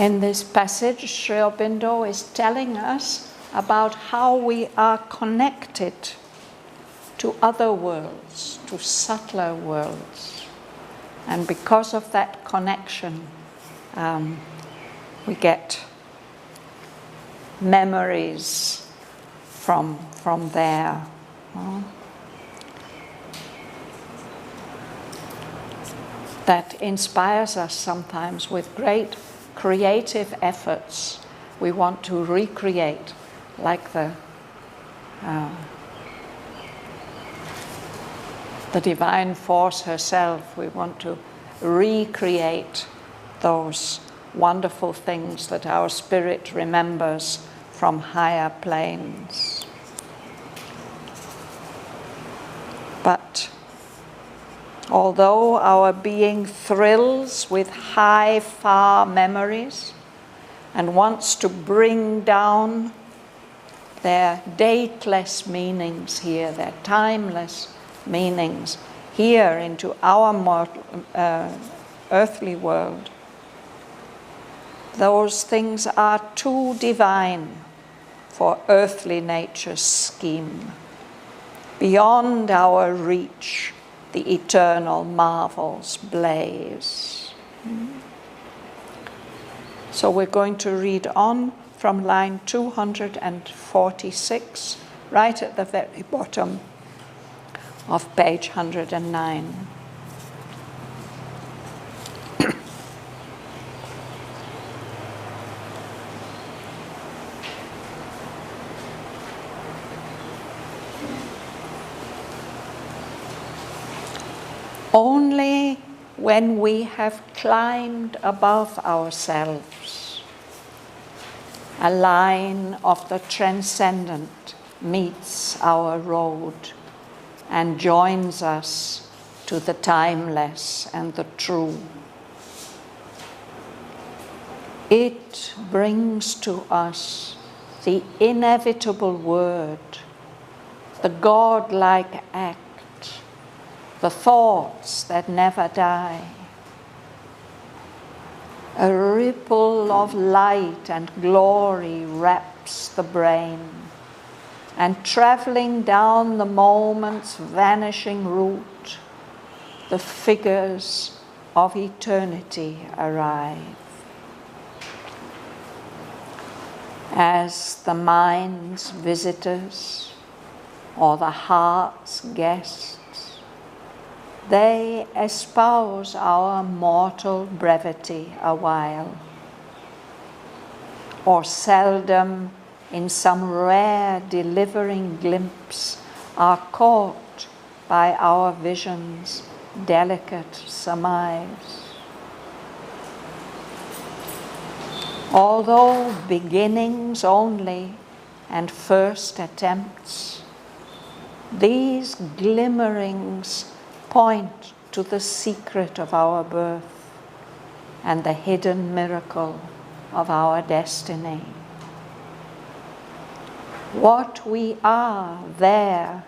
In this passage, Sri Aurobindo is telling us about how we are connected to other worlds, to subtler worlds. And because of that connection, we get memories from there. That inspires us sometimes with great creative efforts. We want to recreate, like the divine force herself. We want to recreate those wonderful things that our spirit remembers from higher planes. But although our being thrills with high, far memories and wants to bring down their dateless meanings here, their timeless meanings here into our mortal, earthly world, those things are too divine for earthly nature's scheme. Beyond our reach, the eternal marvels blaze. So we're going to read on from line 246, right at the very bottom of page 109. Only when we have climbed above ourselves, a line of the transcendent meets our road and joins us to the timeless and the true. It brings to us the inevitable word, the God-like act, the thoughts that never die. A ripple of light and glory wraps the brain, and traveling down the moment's vanishing route, the figures of eternity arrive. As the mind's visitors or the heart's guests, they espouse our mortal brevity a while, or seldom in some rare delivering glimpse are caught by our vision's delicate surmise. Although beginnings only and first attempts, these glimmerings point to the secret of our birth and the hidden miracle of our destiny. What we are there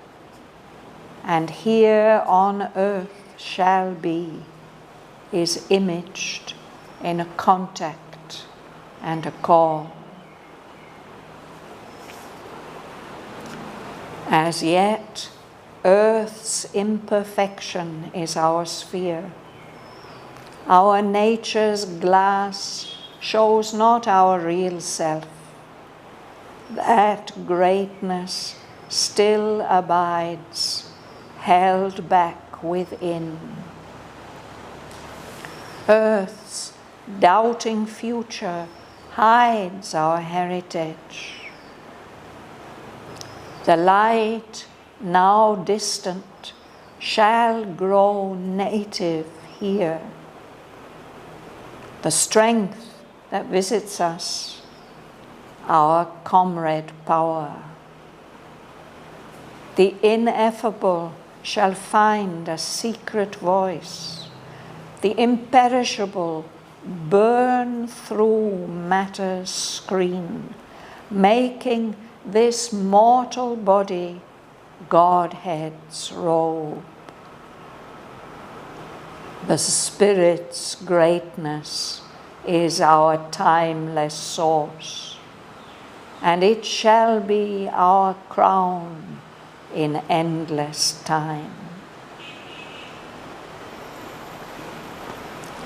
and here on earth shall be is imaged in a contact and a call. As yet, earth's imperfection is our sphere. Our nature's glass shows not our real self. That greatness still abides, held back within. Earth's doubting future hides our heritage. The light, now distant, shall grow native here. The strength that visits us, our comrade power. The ineffable shall find a secret voice. The imperishable burn through matter's screen, making this mortal body Godhead's robe. The Spirit's greatness is our timeless source, and it shall be our crown in endless time.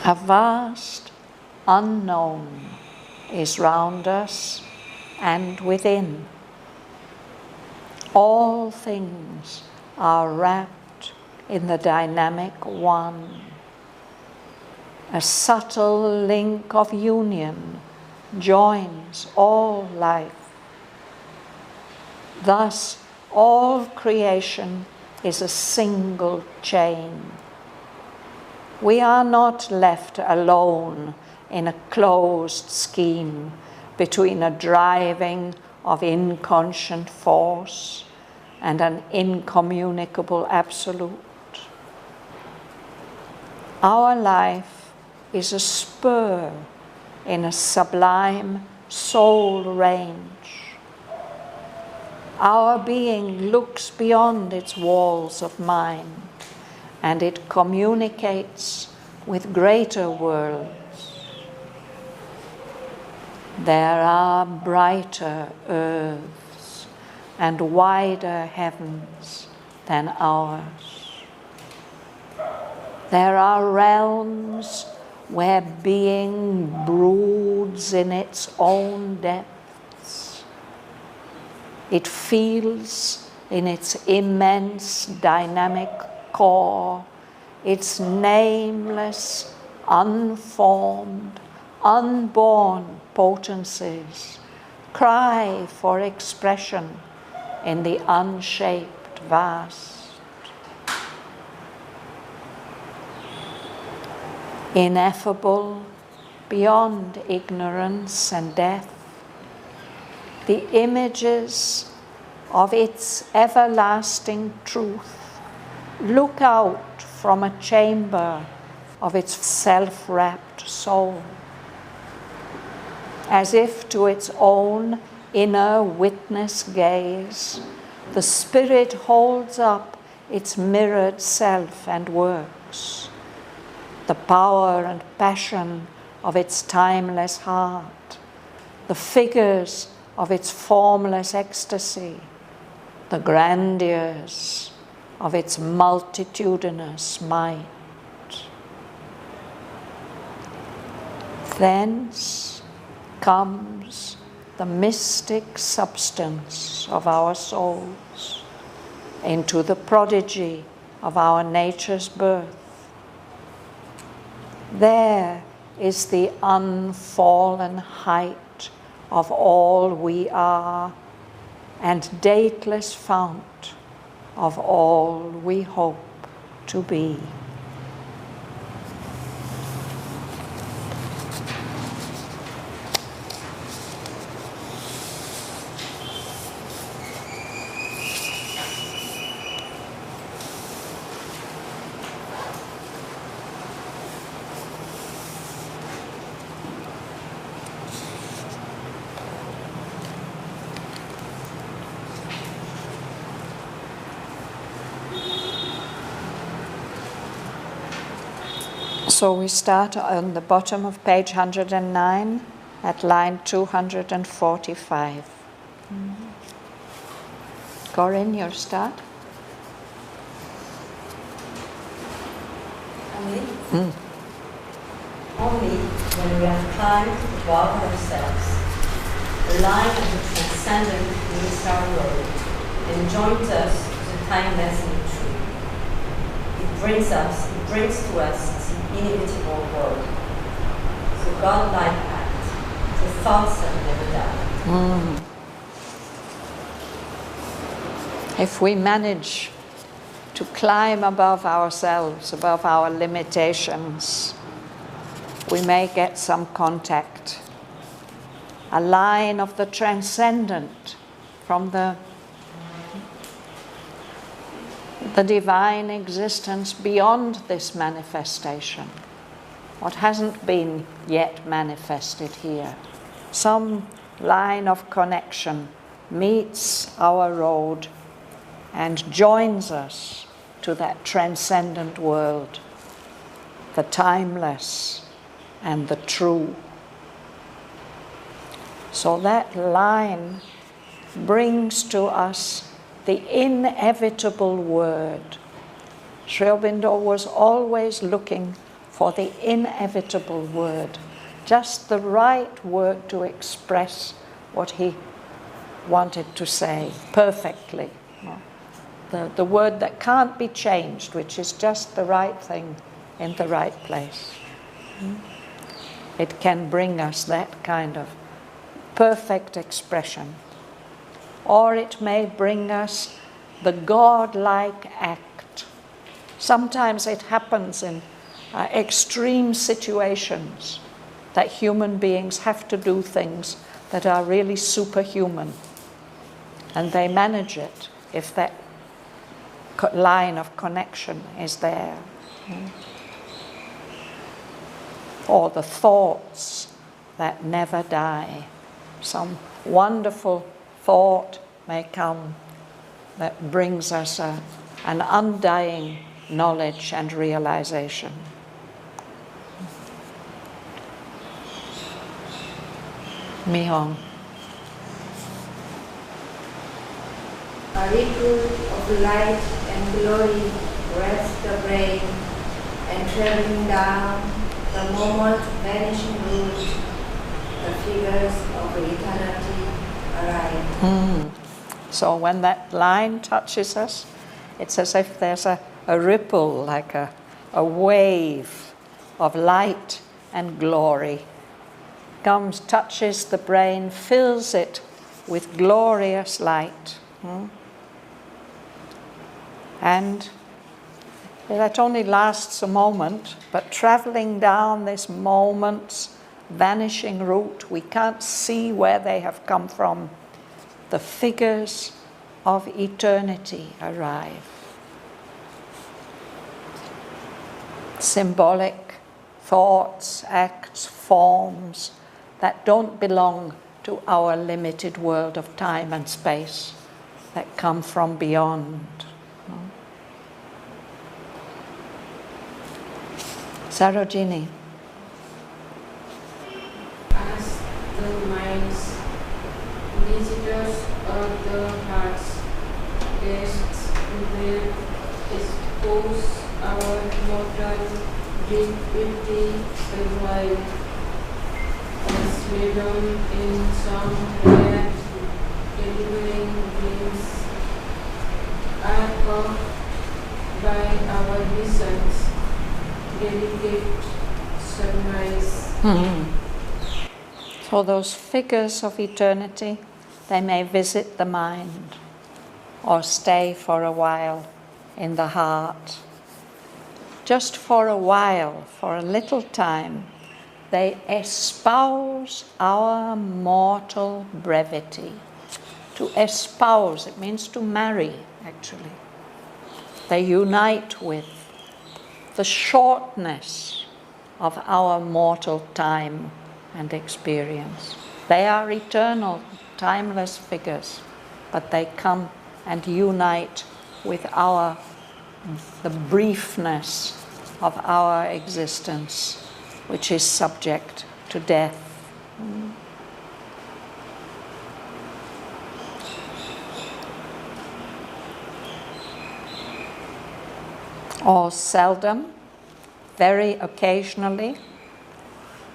A vast unknown is round us and within. All things are wrapped in the dynamic one. A subtle link of union joins all life. Thus, all creation is a single chain. We are not left alone in a closed scheme between a driving of inconscient force and an incommunicable absolute. Our life is a spur in a sublime soul range. Our being looks beyond its walls of mind, and it communicates with greater worlds. There are brighter earths and wider heavens than ours. There are realms where being broods in its own depths. It feels in its immense dynamic core, its nameless, unformed, unborn potencies cry for expression in the unshaped vast. Ineffable beyond ignorance and death, the images of its everlasting truth look out from a chamber of its self-wrapped soul, as if to its own inner witness gaze, the spirit holds up its mirrored self and works. The power and passion of its timeless heart, the figures of its formless ecstasy, the grandeurs of its multitudinous might. Thence comes the mystic substance of our souls into the prodigy of our nature's birth. There is the unfallen height of all we are, and dateless fount of all we hope to be. So we start on the bottom of page 109 at line 245. Corinne, you'll start. Only when we have climbed above ourselves, the line of the transcendent meets our road and joins us to the timeless and the true. It brings to us the inevitable world, the godlike act, the thoughts that never die. If we manage to climb above ourselves, above our limitations, we may get some contact, a line of the transcendent from the divine existence beyond this manifestation, what hasn't been yet manifested here. Some line of connection meets our road and joins us to that transcendent world, the timeless and the true. So that line brings to us the inevitable word. Sri Aurobindo was always looking for the inevitable word, just the right word to express what he wanted to say perfectly. The word that can't be changed, which is just the right thing in the right place. It can bring us that kind of perfect expression. Or it may bring us the God-like act. Sometimes it happens in extreme situations that human beings have to do things that are really superhuman. And they manage it if that line of connection is there. Or the thoughts that never die. Some wonderful thought may come that brings us an undying knowledge and realization. Mihong. A ripple of light and glory rests the brain, and traveling down the moment vanishing route, the figures of eternity arrive. So when that line touches us, it's as if there's a ripple, like a wave of light and glory. Comes, touches the brain, fills it with glorious light. And that only lasts a moment, but traveling down this moment's vanishing route, we can't see where they have come from. The figures of eternity arrive. Symbolic thoughts, acts, forms that don't belong to our limited world of time and space, that come from beyond. Sarojini. As the mind's visitors of the hearts, guests will expose our mortal deity awhile, as freedom in some rare delivering dreams are caught by our visions. Delicate sunrise. So those figures of eternity, they may visit the mind or stay for a while in the heart. Just for a while, for a little time, they espouse our mortal brevity. To espouse, it means to marry, actually. They unite with the shortness of our mortal time and experience. They are eternal, timeless figures, but they come and unite with the briefness of our existence, which is subject to death. Or seldom, very occasionally,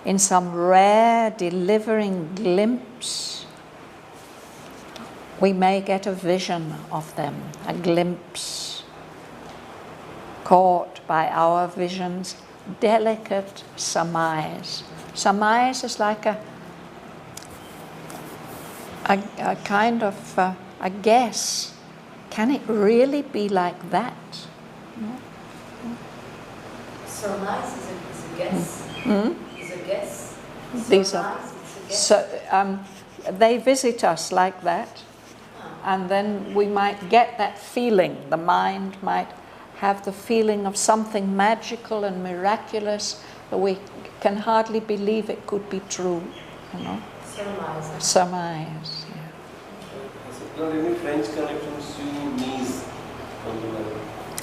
in some rare delivering glimpse, we may get a vision of them, a glimpse, caught by our vision's delicate surmise. Surmise is like a kind of a guess. Can it really be like that? Surmise is a guess. Is a guess. These are, so they visit us like that, and then we might get that feeling. The mind might have the feeling of something magical and miraculous that we can hardly believe it could be true. Surmise. Surmise. Yeah. Are there any French connections to knees?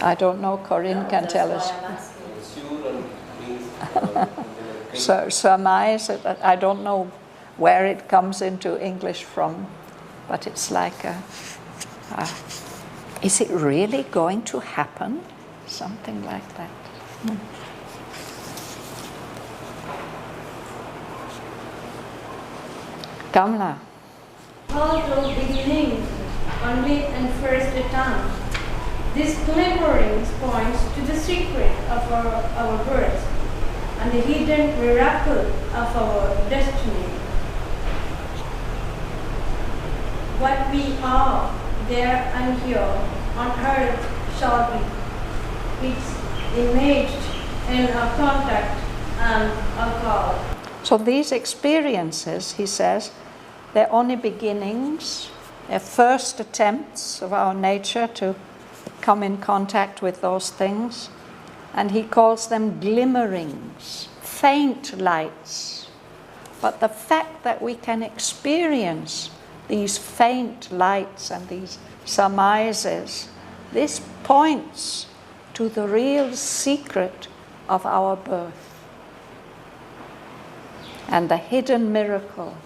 I don't know. Corinne can tell us. Sur and knees. So surmise. I don't know where it comes into English from, but it's like, is it really going to happen? Something like that. Kamla. Although beginning only and first attempt, this glimmering points to the secret of our birth and the hidden miracle of our destiny. What we are there and here on earth shall be. It's imaged in our contact and our God. So these experiences, he says, they're only beginnings, they're first attempts of our nature to come in contact with those things, and he calls them glimmerings, faint lights. But the fact that we can experience these faint lights and these surmises, this points to the real secret of our birth and the hidden miracle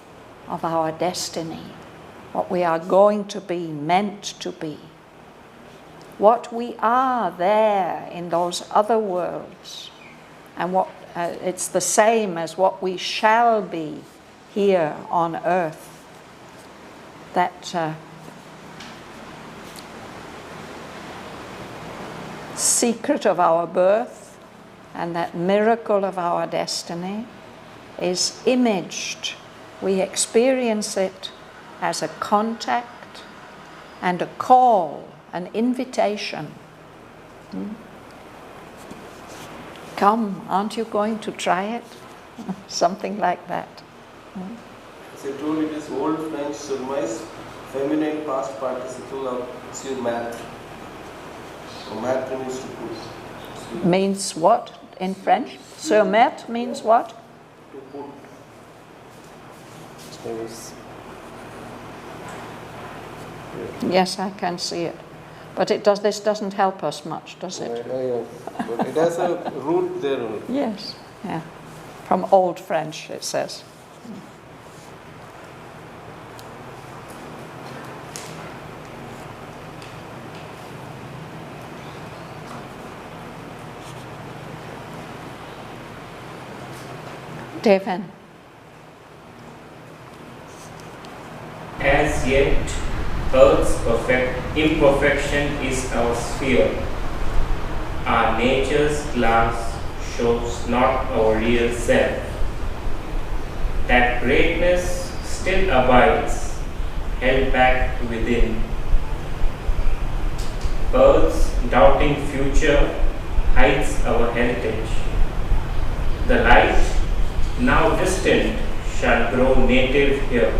of our destiny, what we are going to be, meant to be, what we are there in those other worlds, and what it's the same as what we shall be here on earth. That secret of our birth and that miracle of our destiny is imaged. We experience it as a contact and a call, an invitation. Come, aren't you going to try it? Something like that. As I told, it is old French surmise, feminine past participle of 𝐄𝐍𝐵𝐋. So maître means to put. Means what in French? 𝐶 means what? To put. Yes, I can see it. But this doesn't help us much, does it? But it has a root there only. Yes, yeah. From Old French, it says. Devin. As yet, Earth's imperfection is our sphere. Our nature's glass shows not our real self. That greatness still abides, held back within. Earth's doubting future hides our heritage. The light, now distant, shall grow native here.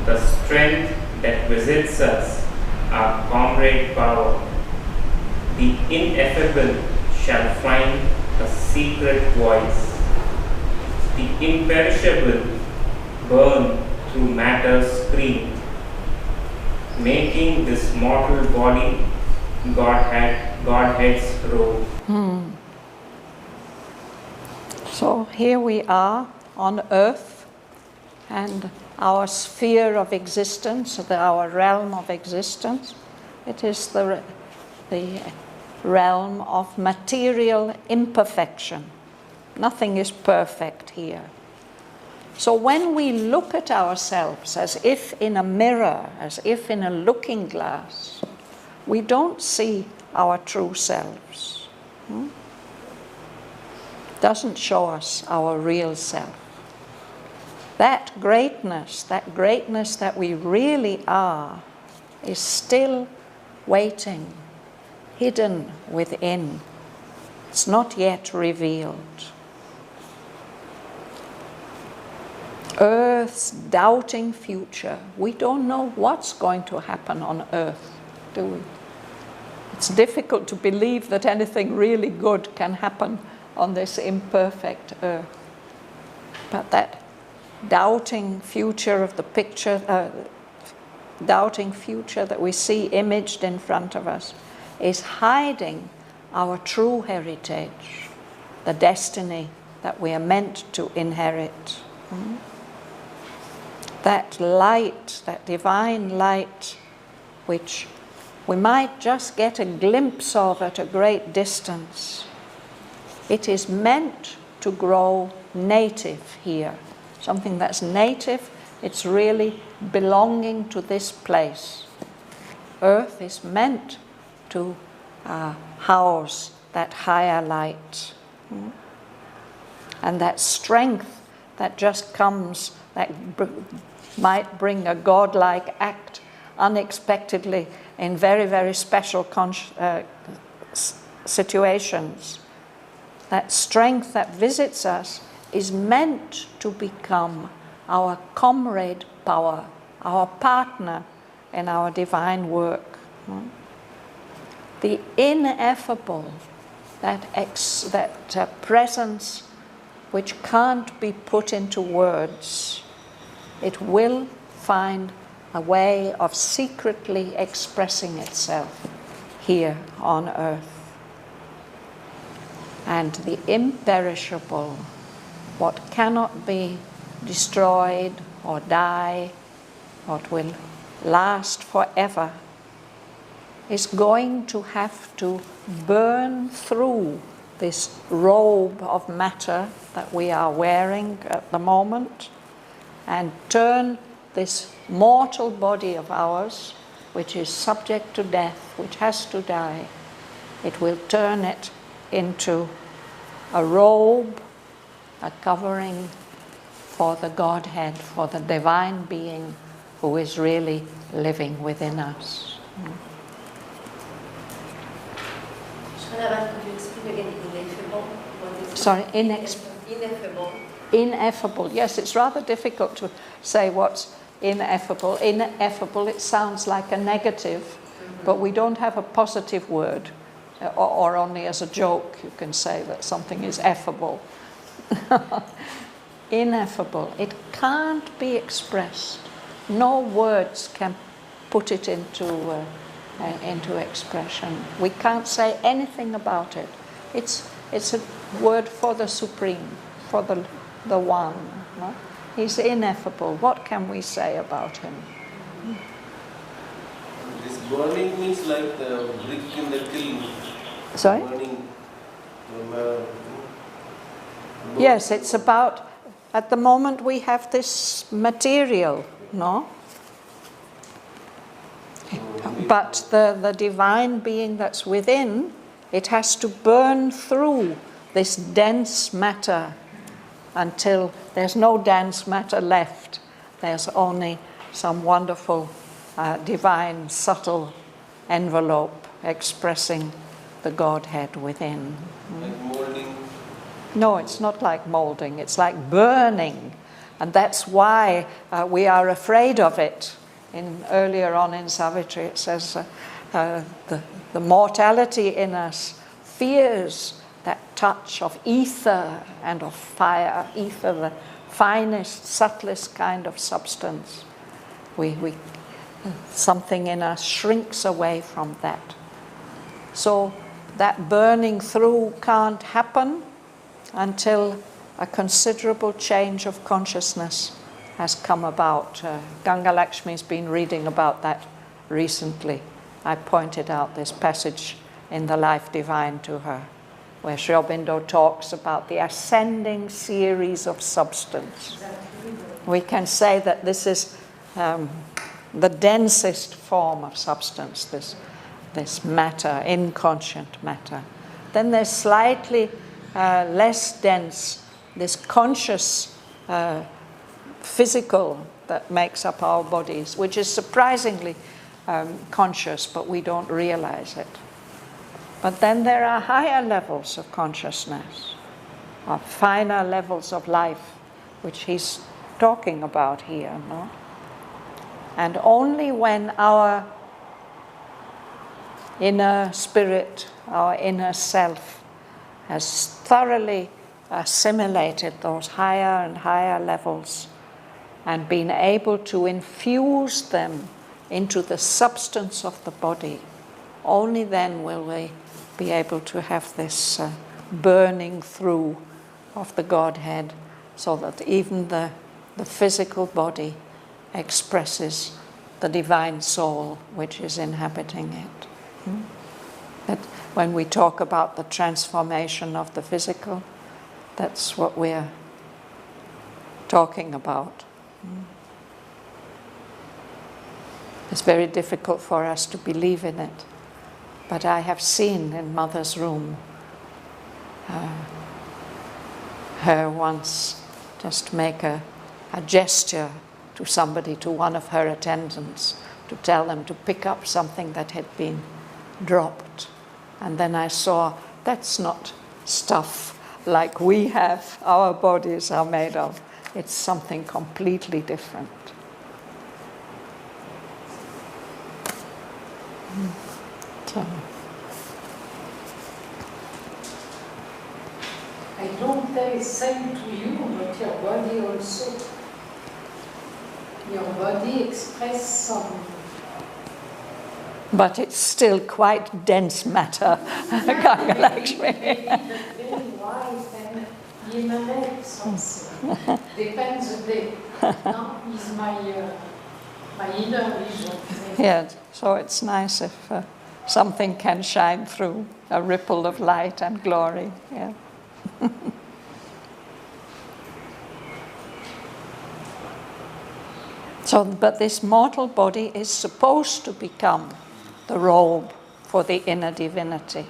The strength that visits us, our comrade power, the ineffable shall find a secret voice. The imperishable burn through matter's screen, making this mortal body Godhead's robe. So here we are on earth, and our sphere of existence, our realm of existence, it is the realm of material imperfection. Nothing is perfect here. So when we look at ourselves as if in a mirror, as if in a looking glass, we don't see our true selves. Doesn't show us our real self. That greatness that we really are, is still waiting, hidden within. It's not yet revealed. Earth's doubting future. We don't know what's going to happen on Earth, do we? It's difficult to believe that anything really good can happen on this imperfect Earth. But that doubting future of the picture, doubting future that we see imaged in front of us, is hiding our true heritage, the destiny that we are meant to inherit. that light, that divine light, which we might just get a glimpse of at a great distance, it is meant to grow native here. Something that's native, it's really belonging to this place. Earth is meant to house that higher light. And that strength that just comes, that might bring a godlike act unexpectedly in very, very special situations. That strength that visits us is meant to become our comrade power, our partner in our divine work. The ineffable, that presence which can't be put into words, it will find a way of secretly expressing itself here on earth. And the imperishable, what cannot be destroyed or die, what will last forever, is going to have to burn through this robe of matter that we are wearing at the moment and turn this mortal body of ours, which is subject to death, which has to die, it will turn it into a robe, a covering for the Godhead, for the divine being who is really living within us. Shraddhavan, could you explain again ineffable? What is Sorry, ineffable. Ineffable. Yes, it's rather difficult to say what's ineffable. Ineffable, it sounds like a negative, but we don't have a positive word, or only as a joke you can say that something is effable. Ineffable. It can't be expressed. No words can put it into expression. We can't say anything about it. It's a word for the Supreme, for the One. No? He's ineffable. What can we say about him? This burning means like the brick in the kiln. Sorry? Burning. Yes, it's about, at the moment we have this material, no? But the divine being that's within, it has to burn through this dense matter until there's no dense matter left. There's only some wonderful, divine, subtle envelope expressing the Godhead within. Like molding. No, it's not like molding, it's like burning. And that's why we are afraid of it. Earlier on in Savitri it says the mortality in us fears that touch of ether and of fire. Ether, the finest, subtlest kind of substance. Something in us shrinks away from that. So that burning through can't happen until a considerable change of consciousness has come about. Ganga Lakshmi's been reading about that recently. I pointed out this passage in the Life Divine to her, where Sri Aurobindo talks about the ascending series of substance. We can say that this is the densest form of substance, this matter, inconscient matter. Then there's slightly less dense, this conscious physical that makes up our bodies, which is surprisingly conscious, but we don't realize it. But then there are higher levels of consciousness, or finer levels of life, which he's talking about here, no? And only when our inner spirit, our inner self, has thoroughly assimilated those higher and higher levels and been able to infuse them into the substance of the body, only then will we be able to have this burning through of the Godhead, so that even the physical body expresses the divine soul which is inhabiting it. That when we talk about the transformation of the physical, that's what we're talking about. It's very difficult for us to believe in it, but I have seen in Mother's room her once just make a gesture to somebody, to one of her attendants, to tell them to pick up something that had been dropped. And then I saw that's not stuff like we have, our bodies are made of. It's something completely different. So. I don't tell same to you, but your body also. Your body expresses some. But it's still quite dense matter, kind of like me. Very white and emanate something. Depends a bit. No, is my inner vision. Yeah, so it's nice if something can shine through, a ripple of light and glory. Yeah. So, but this mortal body is supposed to become the robe for the inner divinity.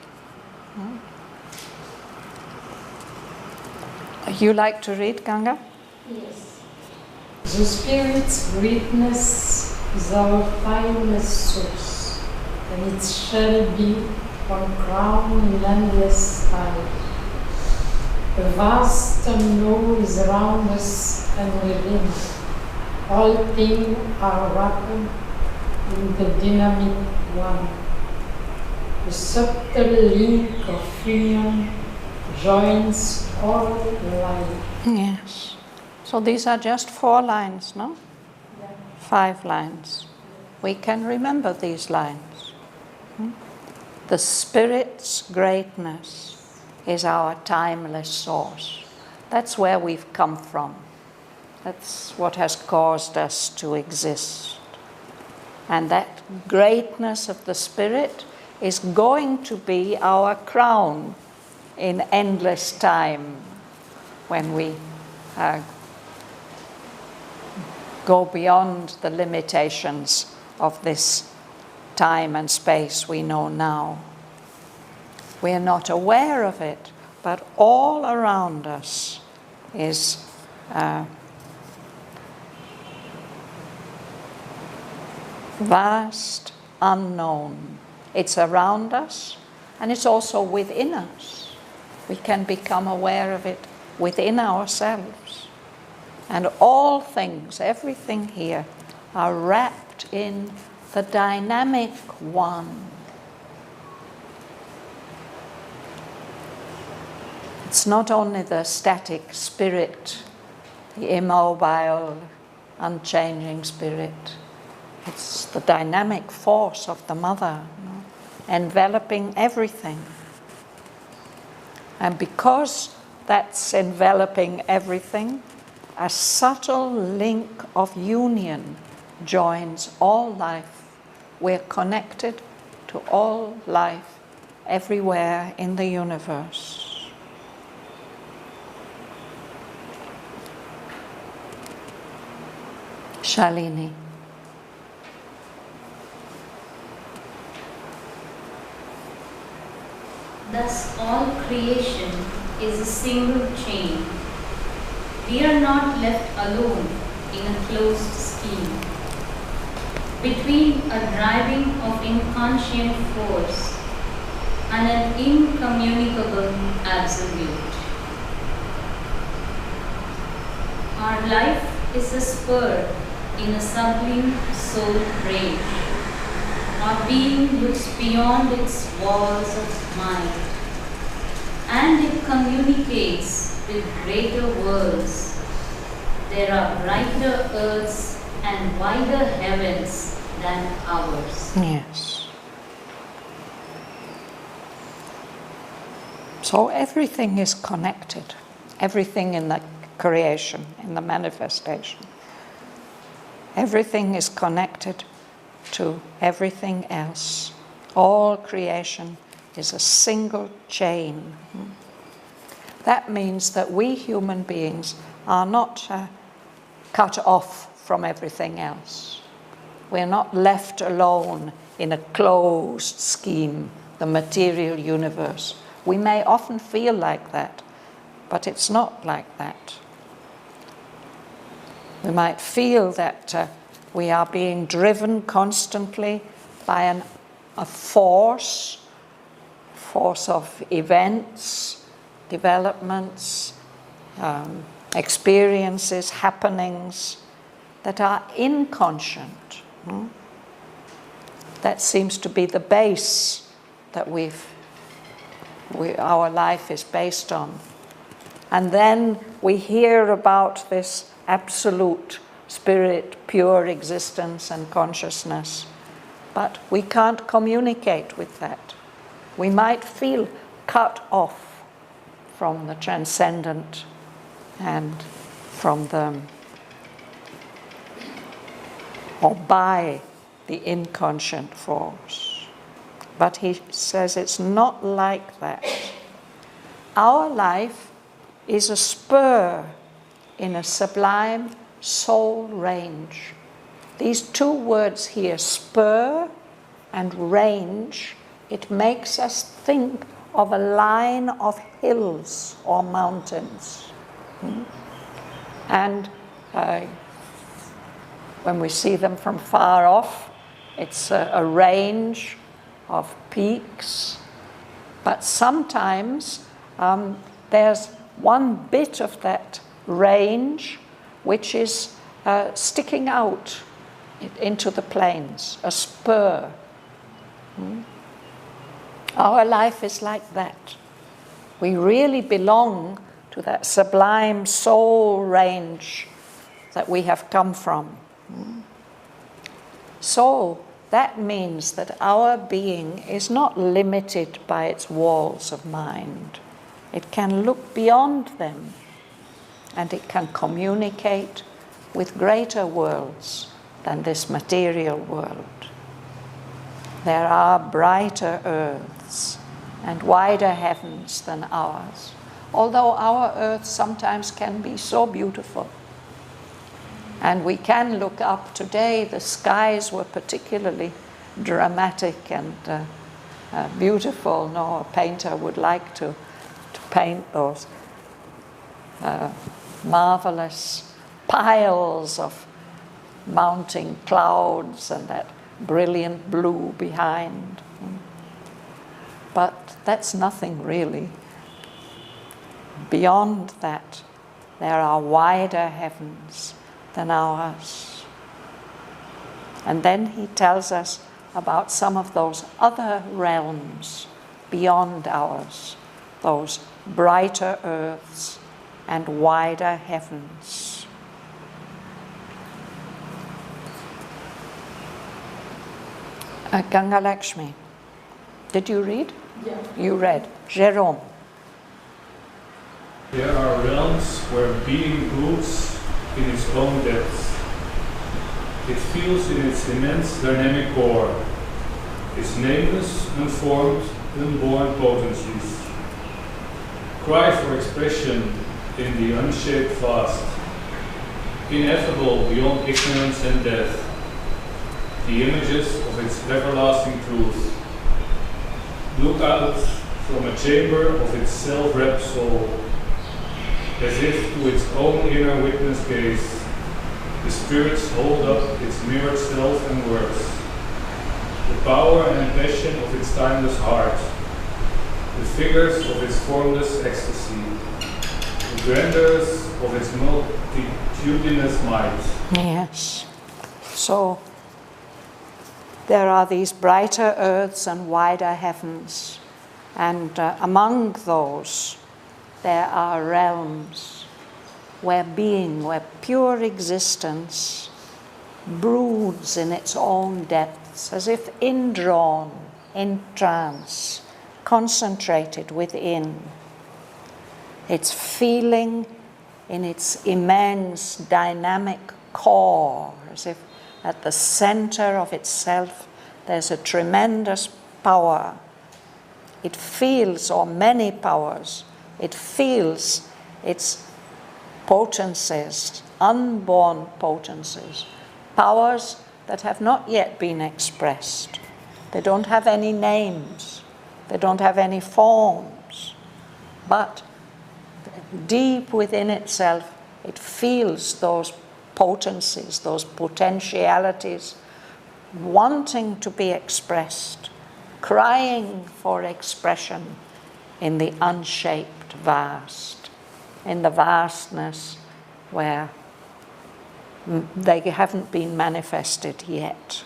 You like to read, Ganga? Yes. The Spirit's greatness is our timeless source, and it shall be one crown in endless time. The vast unknown is around us and within. All things are wrapped in the dynamic one. The subtle link of union joins all life. Yes. So these are just 4 lines, no? Yeah. 5 lines. We can remember these lines. The Spirit's greatness is our timeless source. That's where we've come from. That's what has caused us to exist. And that greatness of the Spirit is going to be our crown in endless time when we go beyond the limitations of this time and space we know now. We are not aware of it, but all around us is vast unknown. It's around us and it's also within us. We can become aware of it within ourselves. And all things, everything here, are wrapped in the dynamic one. It's not only the static spirit, the immobile, unchanging spirit. It's the dynamic force of the Mother, enveloping everything. And because that's enveloping everything, a subtle link of union joins all life. We're connected to all life everywhere in the universe. Shalini. Thus all creation is a single chain. We are not left alone in a closed scheme. Between a driving of inconscient force and an incommunicable absolute. Our life is a spur in a sublime soul rage. Our being looks beyond its walls of mind, and it communicates with greater worlds. There are brighter earths and wider heavens than ours. Yes. So everything is connected. Everything in the creation, in the manifestation, Everything is connected to everything else. All creation is a single chain. That means that we human beings are not cut off from everything else. We're not left alone in a closed scheme, the material universe. We may often feel like that, but it's not like that. We might feel that we are being driven constantly by a force of events, developments, experiences, happenings that are inconscient. That seems to be the base that our life is based on. And then we hear about this absolute spirit, pure existence and consciousness, but we can't communicate with that. We might feel cut off from the transcendent and from or by the inconscient force. But he says it's not like that. Our life is a spur in a sublime soul range. These two words here, spur and range, it makes us think of a line of hills or mountains. And when we see them from far off, it's a range of peaks. But sometimes there's one bit of that range which is sticking out into the plains, a spur. Our life is like that. We really belong to that sublime soul range that we have come from. So that means that our being is not limited by its walls of mind. It can look beyond them, and it can communicate with greater worlds than this material world. There are brighter earths and wider heavens than ours, although our earth sometimes can be so beautiful. And we can look up today, the skies were particularly dramatic and beautiful. No, a painter would like to paint those marvelous piles of mounting clouds and that brilliant blue behind. But that's nothing really. Beyond that, there are wider heavens than ours. And then he tells us about some of those other realms beyond ours, those brighter earths and wider heavens. Ganga Lakshmi, did you read? Yeah. You read. Jérôme. There are realms where being broods in its own depths. It feels in its immense dynamic core, its nameless, unformed, unborn potencies. Cry for expression in the unshaped vast, ineffable beyond ignorance and death, the images of its everlasting truth. Look out from a chamber of its self-wrapped soul, as if to its own inner witness gaze, the spirits hold up its mirrored self and words, the power and passion of its timeless heart, the figures of its formless ecstasy, the grandeurs of its multitudinous might. Yes. So there are these brighter earths and wider heavens, and among those there are realms where being, where pure existence broods in its own depths, as if indrawn, in trance, concentrated within. It's feeling in its immense dynamic core, as if at the center of itself, there's a tremendous power. It feels, or many powers, it feels its potencies, unborn potencies, powers that have not yet been expressed. They don't have any names, they don't have any forms, but deep within itself, it feels those potencies, those potentialities, wanting to be expressed, crying for expression in the unshaped vast, in the vastness where they haven't been manifested yet.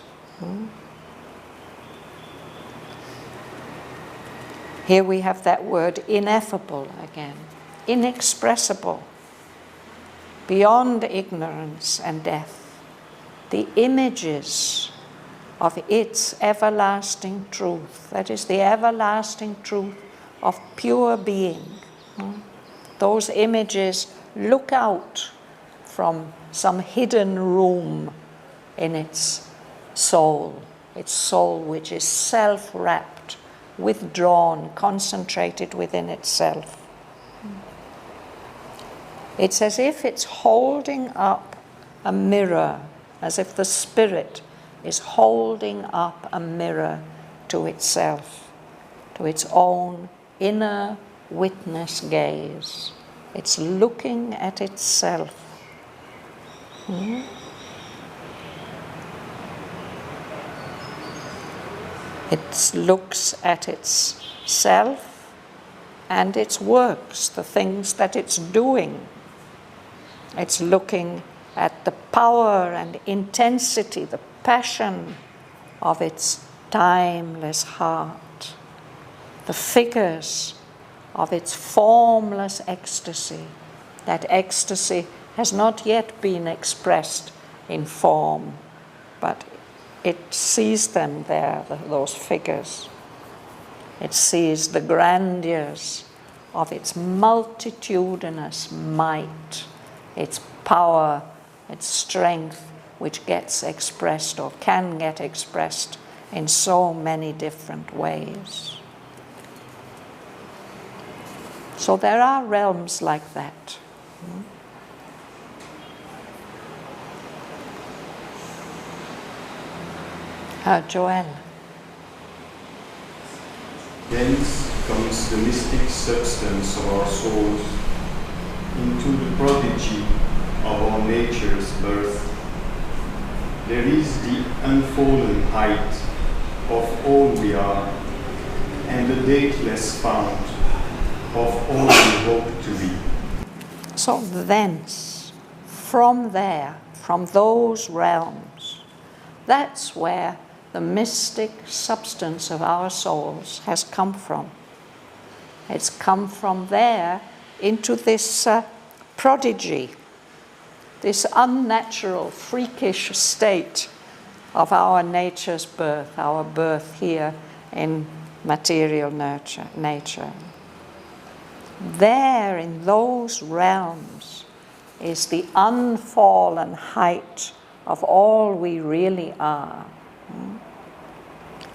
Here we have that word ineffable again, inexpressible, beyond ignorance and death, the images of its everlasting truth, that is the everlasting truth of pure being. Those images look out from some hidden room in its soul which is self-wrapped, withdrawn, concentrated within itself. It's as if it's holding up a mirror, as if the spirit is holding up a mirror to itself, to its own inner witness gaze. It's looking at itself. It looks at itself and its works, the things that it's doing. It's looking at the power and intensity, the passion of its timeless heart, the figures of its formless ecstasy. That ecstasy has not yet been expressed in form, but it sees them there, those figures. It sees the grandeurs of its multitudinous might, its power, its strength, which gets expressed or can get expressed in so many different ways. So there are realms like that. Joel. Hence comes the mystic substance of our souls into the prodigy of our nature's birth. There is the unfallen height of all we are, and the dateless fount of all we hope to be. So thence, from there, from those realms, that's where the mystic substance of our souls has come from. It's come from there into this prodigy, this unnatural, freakish state of our nature's birth, our birth here in material nature. There, in those realms, is the unfallen height of all we really are.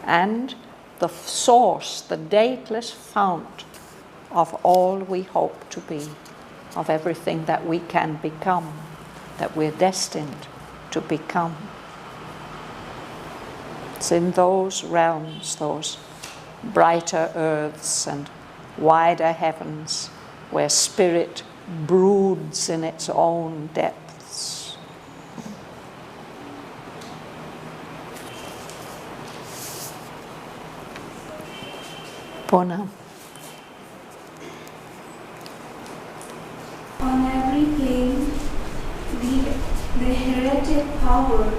And the source, the dateless fount of all we hope to be, of everything that we can become, that we're destined to become. It's in those realms, those brighter earths and wider heavens, where spirit broods in its own depths. Puna. On every plane, the heretic power,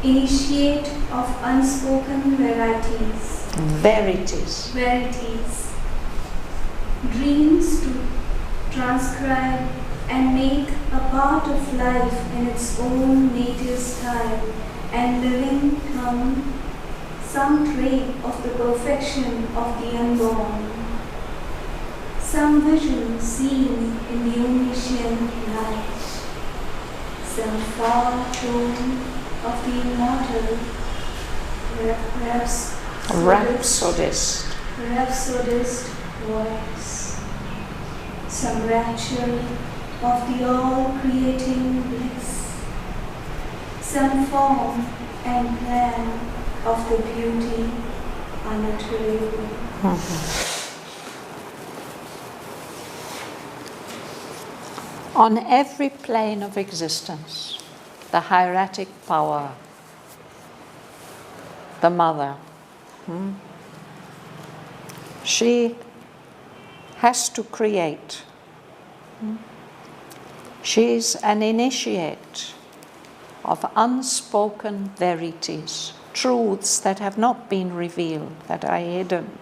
initiate of unspoken verities, dreams to transcribe and make a part of life in its own native style, and living come some trait of the perfection of the unborn, some vision seen in the omniscient light, some far-flown of the immortal rhapsodist voice, some rapture of the all-creating bliss, some form and plan of the beauty unutterable. On every plane of existence, the hieratic power, the mother, she has to create. She's an initiate of unspoken verities, truths that have not been revealed, that are hidden.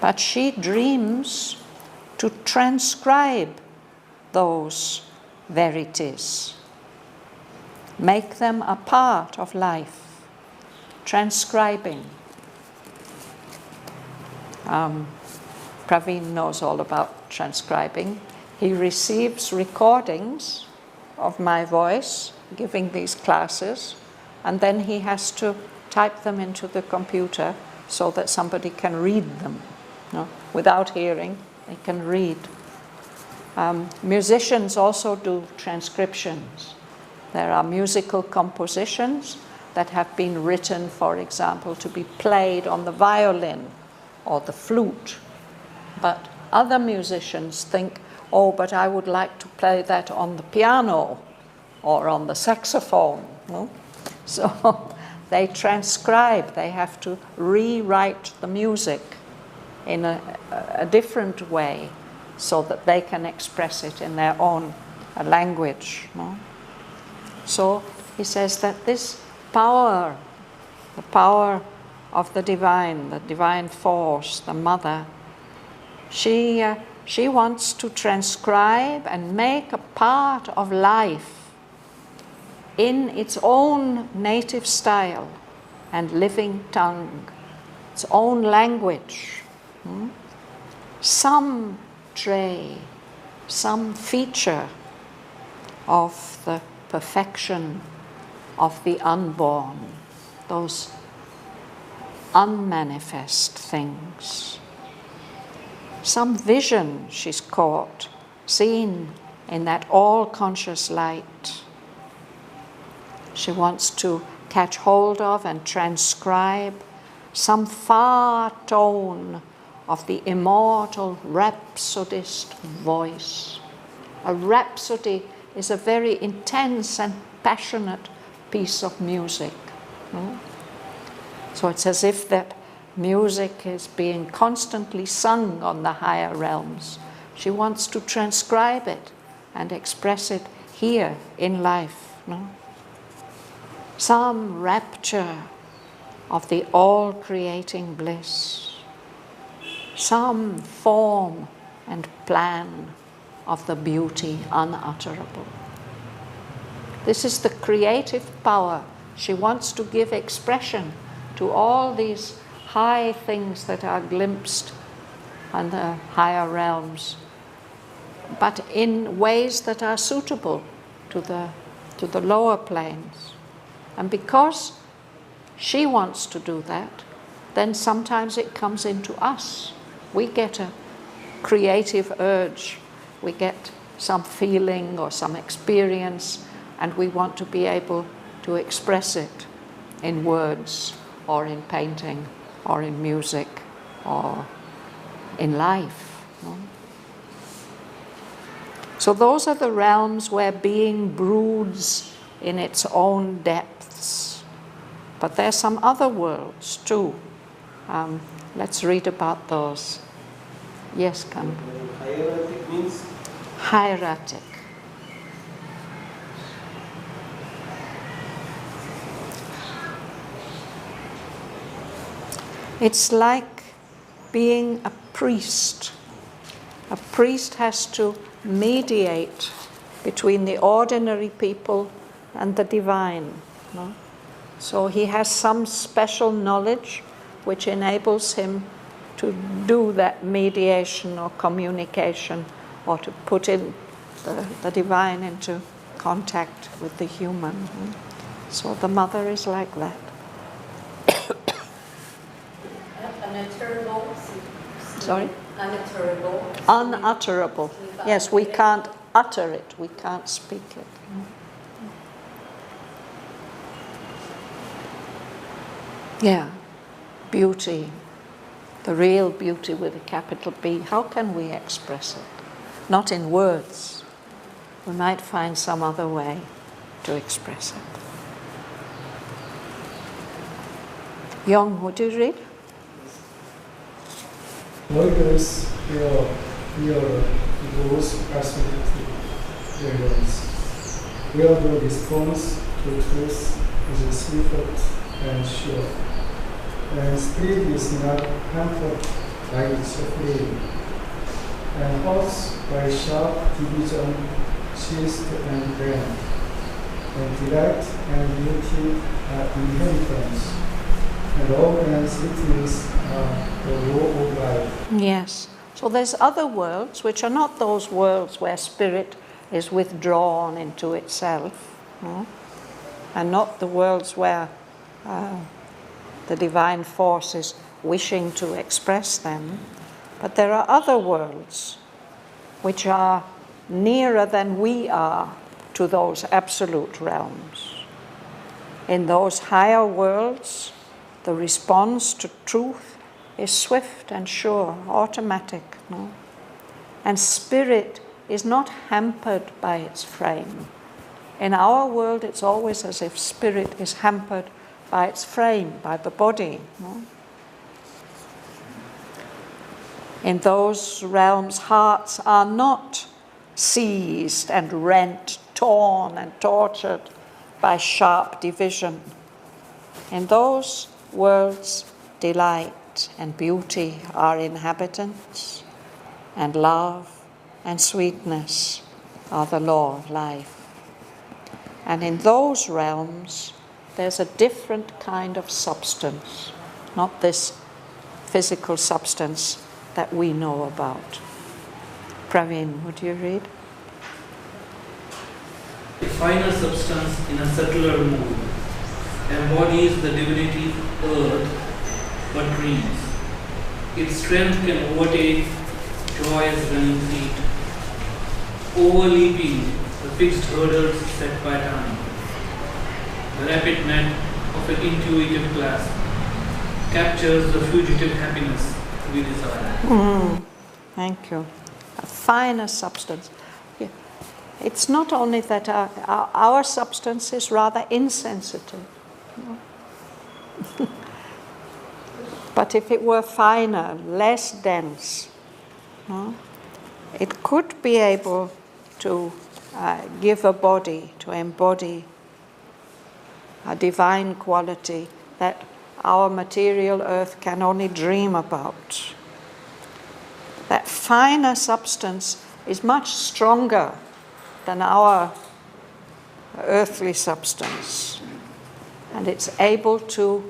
But she dreams to transcribe those verities, make them a part of life, transcribing. Praveen knows all about transcribing. He receives recordings of my voice giving these classes, and then he has to type them into the computer so that somebody can read them. Without hearing, they can read. Musicians also do transcriptions. There are musical compositions that have been written, for example, to be played on the violin or the flute. But other musicians think, oh, but I would like to play that on the piano or on the saxophone. So they transcribe, they have to rewrite the music in a different way so that they can express it in their own language. So he says that this power, the power of the divine force, the mother, she wants to transcribe and make a part of life in its own native style and living tongue, its own language. Some trait, some feature of the perfection of the unborn, those unmanifest things. Some vision she's caught, seen in that all-conscious light. She wants to catch hold of and transcribe some far tone of the immortal rhapsodist voice. A rhapsody is a very intense and passionate piece of music. So it's as if that music is being constantly sung on the higher realms. She wants to transcribe it and express it here in life. Some rapture of the all-creating bliss. Some form and plan of the beauty unutterable. This is the creative power. She wants to give expression to all these high things that are glimpsed on the higher realms, but in ways that are suitable to the lower planes. And because she wants to do that, then sometimes it comes into us. We get a creative urge, we get some feeling or some experience, and we want to be able to express it in words or in painting or in music or in life. So those are the realms where being broods in its own depths. But there are some other worlds too. Let's read about those. Yes, Canto. Hieratic means? Hieratic. It's like being a priest. A priest has to mediate between the ordinary people and the divine. So he has some special knowledge which enables him to do that mediation or communication, or to put in the divine into contact with the human. So the mother is like that. Unutterable. Sorry? Unutterable. Unutterable. Yes, we can't utter it. We can't speak it. Yeah. Beauty. The real beauty with a capital B. How can we express it? Not in words. We might find some other way to express it. Young, would you read? Lawyers here goes personality relevance, where the response to truth is swift and sure, and spirit is not hampered by its flame, and hurt by sharp division, twist and bend, and delight and beauty are inheritance, and love and sweetness are the law of life. Yes. So there's other worlds which are not those worlds where spirit is withdrawn into itself, and not the worlds where the divine force is wishing to express them. But there are other worlds which are nearer than we are to those absolute realms. In those higher worlds, the response to truth is swift and sure, automatic. And spirit is not hampered by its frame. In our world, it's always as if spirit is hampered by its frame, by the body. In those realms, hearts are not seized and rent, torn and tortured by sharp division. In those worlds, delight and beauty are inhabitants, and love and sweetness are the law of life. And in those realms, there's a different kind of substance, not this physical substance that we know about. Praveen, would you read? A finer substance in a subtler mood embodies the divinity earth, but dreams. Its strength can overtake joy's running feet, overleaping the fixed hurdles set by time. The rapid net of an intuitive clasp captures the fugitive happiness we desire. Thank you. A finer substance. Yeah. It's not only that our substance is rather insensitive. But if it were finer, less dense, it could be able to give a body, to embody a divine quality that our material earth can only dream about. That finer substance is much stronger than our earthly substance, and it's able to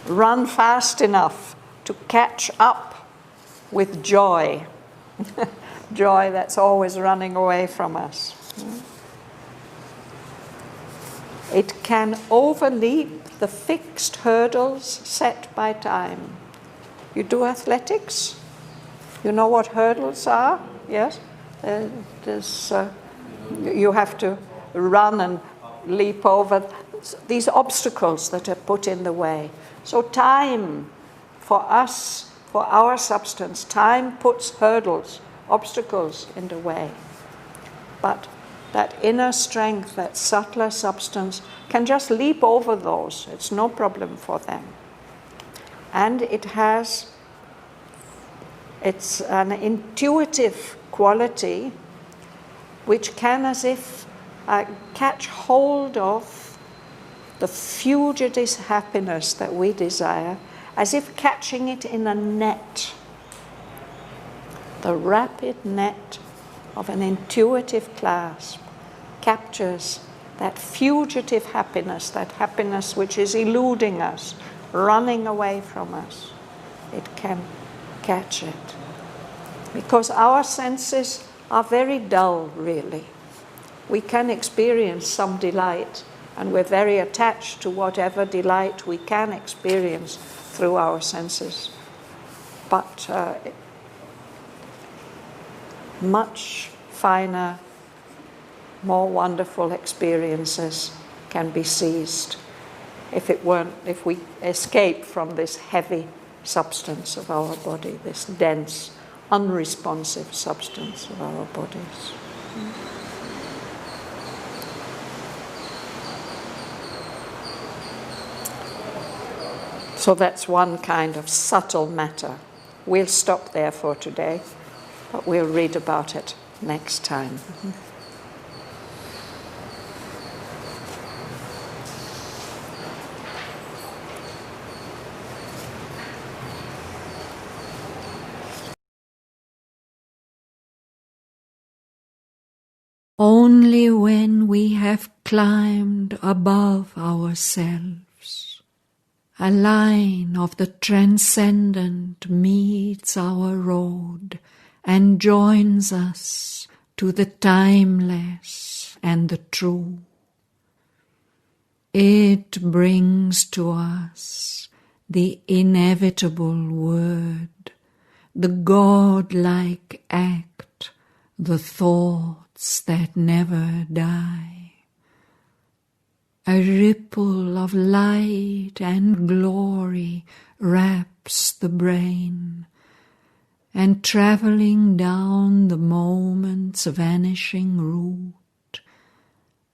run fast enough to catch up with joy, joy that's always running away from us. It can overleap the fixed hurdles set by time. You do athletics? You know what hurdles are? Yes? You have to run and leap over these obstacles that are put in the way. So time, for us, for our substance, time puts hurdles, obstacles in the way. But that inner strength, that subtler substance, can just leap over those. It's no problem for them. And it's an intuitive quality which can as if catch hold of the fugitive happiness that we desire, as if catching it in a net. The rapid net of an intuitive clasp captures that fugitive happiness, that happiness which is eluding us, running away from us. It can catch it. Because our senses are very dull, really. We can experience some delight, and we're very attached to whatever delight we can experience through our senses. But much finer, more wonderful experiences can be seized if we escape from this heavy substance of our body, this dense, unresponsive substance of our bodies. So that's one kind of subtle matter. We'll stop there for today, but we'll read about it next time. Only when we have climbed above ourselves, a line of the transcendent meets our road and joins us to the timeless and the true. It brings to us the inevitable word, the God-like act, the thoughts that never die. A ripple of light and glory wraps the brain, and travelling down the moment's vanishing route,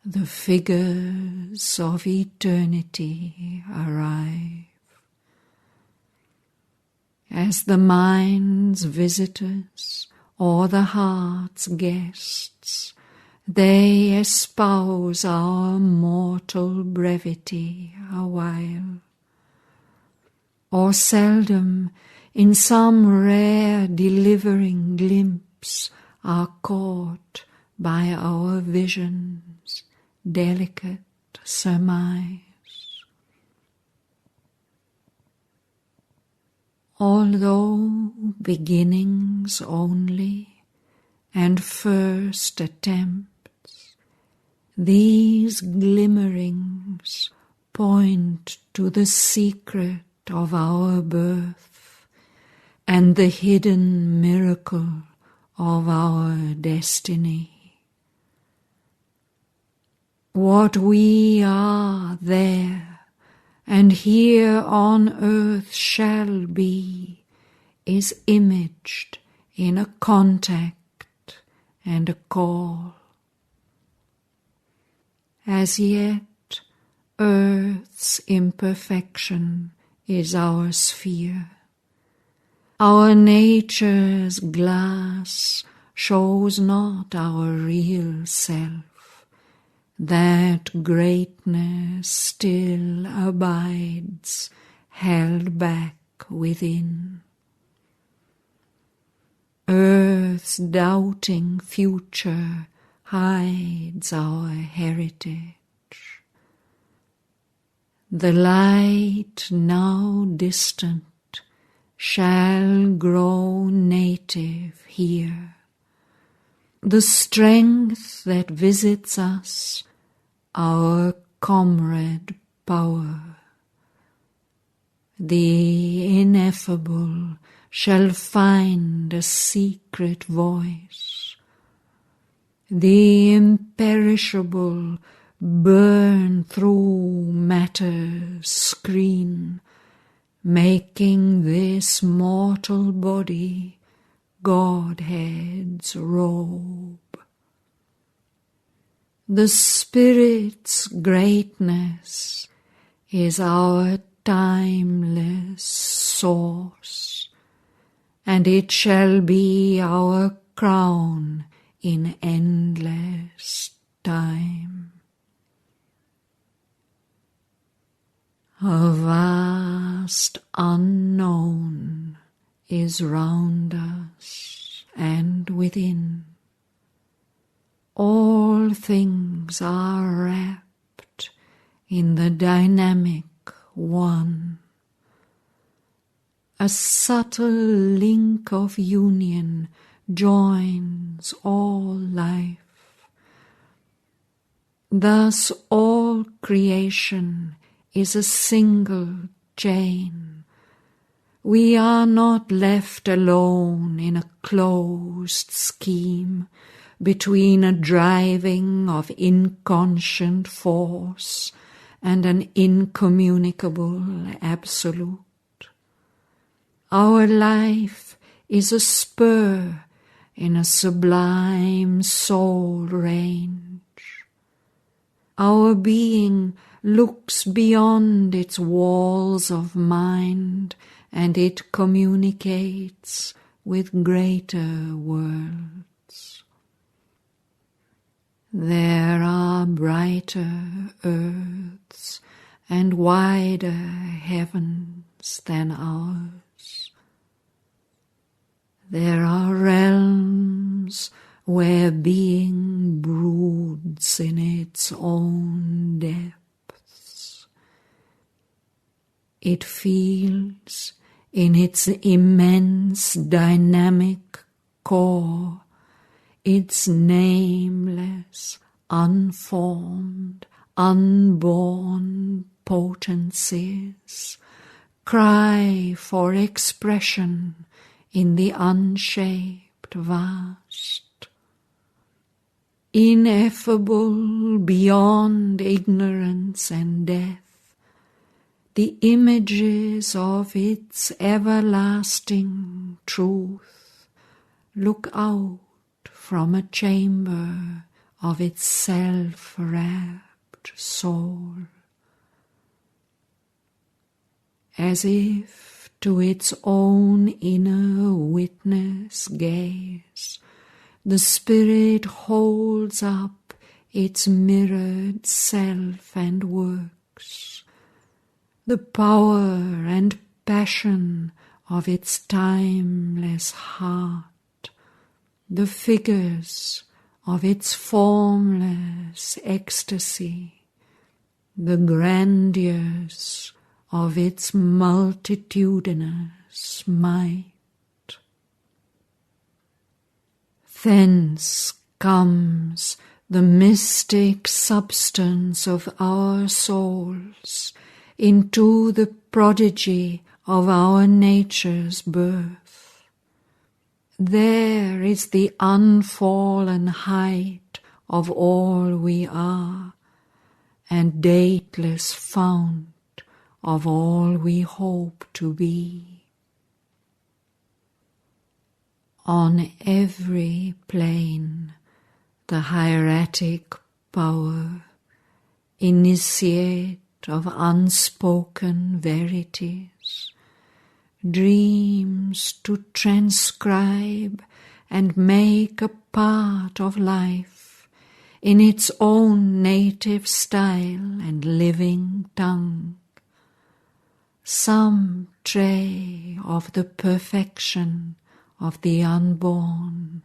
the figures of eternity arrive. As the mind's visitors or the heart's guests, they espouse our mortal brevity awhile, or seldom in some rare delivering glimpse are caught by our vision's delicate surmise. Although beginnings only and first attempts, these glimmerings point to the secret of our birth and the hidden miracle of our destiny. What we are there and here on earth shall be is imaged in a contact and a call. As yet, earth's imperfection is our sphere. Our nature's glass shows not our real self. That greatness still abides, held back within. Earth's doubting future hides our heritage. The light now distant shall grow native here. The strength that visits us, our comrade power. The ineffable shall find a secret voice. The imperishable burn through matter's screen, making this mortal body Godhead's robe. The Spirit's greatness is our timeless source, and it shall be our crown in endless time. A vast unknown is round us and within. All things are wrapped in the dynamic one. A subtle link of union joins all life. Thus all creation is a single chain. We are not left alone in a closed scheme between a driving of inconscient force and an incommunicable absolute. Our life is a spur in a sublime soul range. Our being looks beyond its walls of mind, and it communicates with greater worlds. There are brighter earths and wider heavens than ours. There are realms where being broods in its own depths. It feels in its immense dynamic core its nameless, unformed, unborn potencies cry for expression in the unshaped vast. Ineffable beyond ignorance and death, the images of its everlasting truth look out from a chamber of its self-wrapped soul, as if to its own inner witness gaze, the spirit holds up its mirrored self and works. The power and passion of its timeless heart, the figures of its formless ecstasy, the grandeurs of its multitudinous might. Thence comes the mystic substance of our souls into the prodigy of our nature's birth. There is the unfallen height of all we are, and dateless fount of all we hope to be. On every plane, the hieratic power, initiate of unspoken verities, dreams to transcribe and make a part of life in its own native style and living tongue. Some tray of the perfection of the unborn,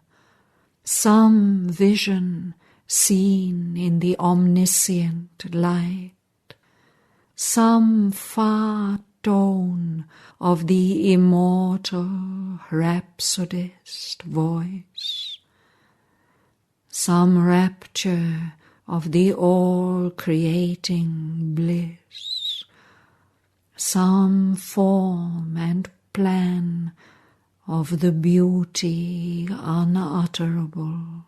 some vision seen in the omniscient light, some far tone of the immortal rhapsodist voice, some rapture of the all-creating bliss, some form and plan of the beauty unutterable.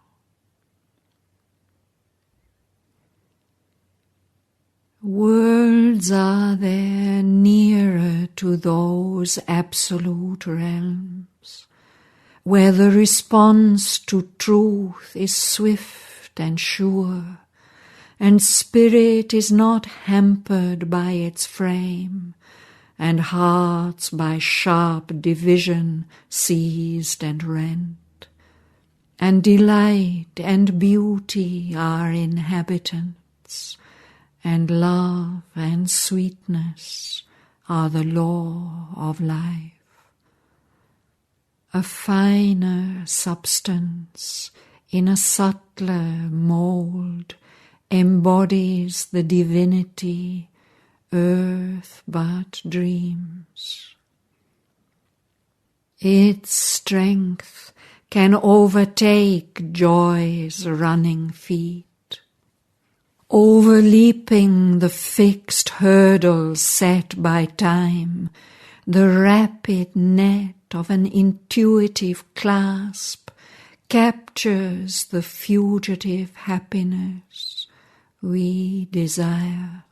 Worlds are there nearer to those absolute realms, where the response to truth is swift and sure, and spirit is not hampered by its frame, and hearts by sharp division seized and rent, and delight and beauty are inhabitants, and love and sweetness are the law of life. A finer substance in a subtler mould embodies the divinity earth but dreams. Its strength can overtake joy's running feet, overleaping the fixed hurdles set by time, the rapid net of an intuitive clasp captures the fugitive happiness we desire.